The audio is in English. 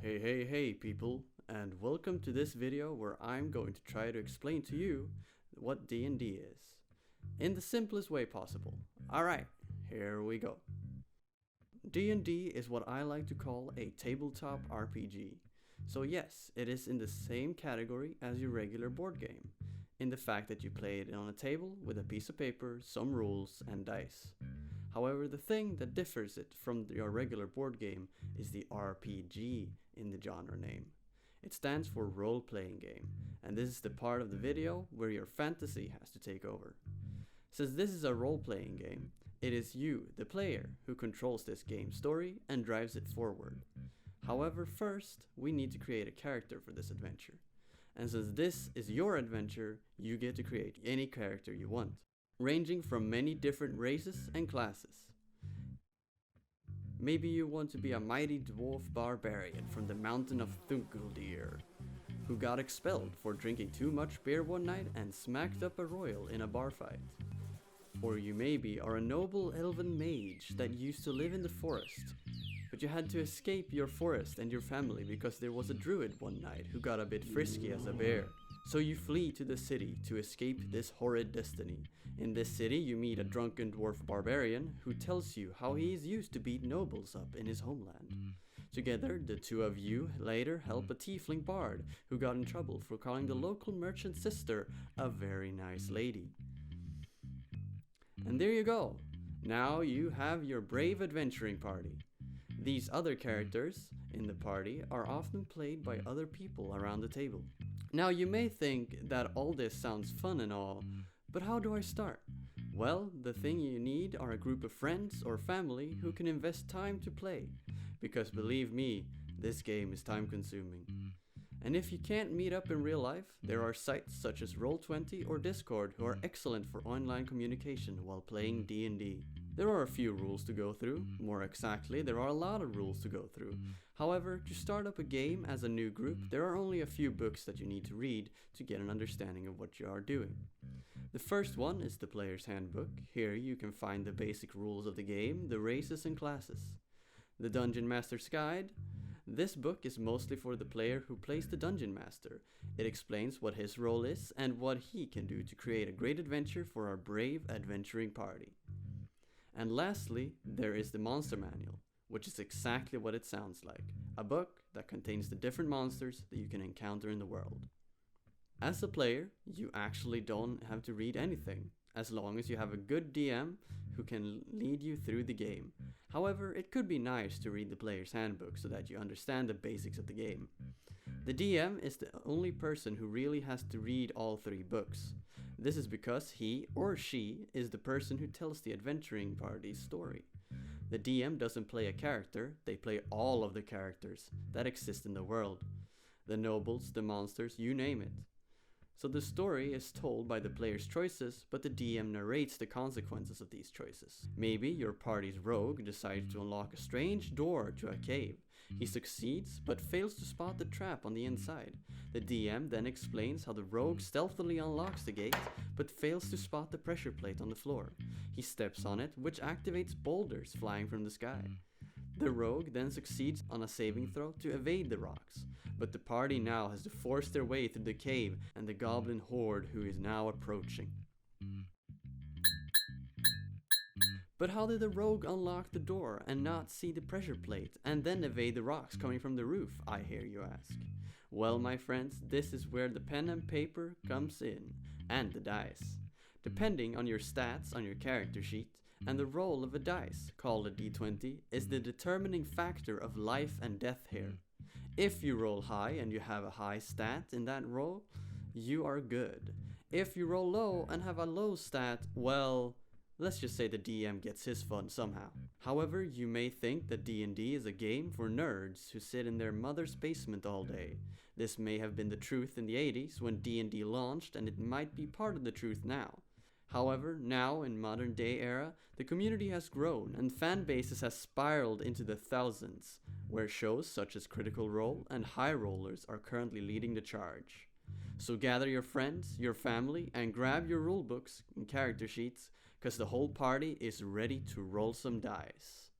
Hey people, and welcome to this video where I'm going to try to explain to you what D&D is in the simplest way possible. Alright, here we go. D&D is what I like to call a tabletop RPG. So yes, it is in the same category as your regular board game, in the fact that you play it on a table with a piece of paper, some rules, and dice. However, the thing that differs it from your regular board game is the RPG in the genre name. It stands for role-playing game, and this is the part of the video where your fantasy has to take over. Since this is a role-playing game, it is you, the player, who controls this game's story and drives it forward. However, first, we need to create a character for this adventure. And since this is your adventure, you get to create any character you want, ranging from many different races and classes. Maybe you want to be a mighty dwarf barbarian from the mountain of Thunkeldir, who got expelled for drinking too much beer one night and smacked up a royal in a bar fight. Or you maybe are a noble elven mage that used to live in the forest, but you had to escape your forest and your family because there was a druid one night who got a bit frisky as a bear. So you flee to the city to escape this horrid destiny. In this city you meet a drunken dwarf barbarian who tells you how he is used to beat nobles up in his homeland. Together, the two of you later help a tiefling bard who got in trouble for calling the local merchant's sister a very nice lady. And there you go. Now you have your brave adventuring party. These other characters in the party are often played by other people around the table. Now you may think that all this sounds fun and all, but how do I start? Well, the thing you need are a group of friends or family who can invest time to play, because believe me, this game is time consuming. And if you can't meet up in real life, there are sites such as Roll20 or Discord who are excellent for online communication while playing D&D. There are a few rules to go through. More exactly, there are a lot of rules to go through. However, to start up a game as a new group, there are only a few books that you need to read to get an understanding of what you are doing. The first one is the Player's Handbook. Here you can find the basic rules of the game, the races and classes. The Dungeon Master's Guide. This book is mostly for the player who plays the Dungeon Master. It explains what his role is and what he can do to create a great adventure for our brave adventuring party. And lastly, there is the Monster Manual, which is exactly what it sounds like, a book that contains the different monsters that you can encounter in the world. As a player, you actually don't have to read anything, as long as you have a good DM who can lead you through the game. However, it could be nice to read the Player's Handbook so that you understand the basics of the game. The DM is the only person who really has to read all three books. This is because he or she is the person who tells the adventuring party's story. The DM doesn't play a character, they play all of the characters that exist in the world. The nobles, the monsters, you name it. So the story is told by the player's choices, but the DM narrates the consequences of these choices. Maybe your party's rogue decides to unlock a strange door to a cave. He succeeds, but fails to spot the trap on the inside. The DM then explains how the rogue stealthily unlocks the gate, but fails to spot the pressure plate on the floor. He steps on it, which activates boulders flying from the sky. The rogue then succeeds on a saving throw to evade the rocks, but the party now has to force their way through the cave and the goblin horde who is now approaching. But how did the rogue unlock the door and not see the pressure plate and then evade the rocks coming from the roof, I hear you ask? Well, my friends, this is where the pen and paper comes in, and the dice. Depending on your stats on your character sheet, and the roll of a dice, called a d20, is the determining factor of life and death here. If you roll high and you have a high stat in that roll, you are good. If you roll low and have a low stat, well, let's just say the DM gets his fun somehow. However, you may think that D&D is a game for nerds who sit in their mother's basement all day. This may have been the truth in the 80s when D&D launched, and it might be part of the truth now. However, now in modern day era, the community has grown and fan bases has spiraled into the thousands, where shows such as Critical Role and High Rollers are currently leading the charge. So gather your friends, your family, and grab your rulebooks and character sheets, cause the whole party is ready to roll some dice.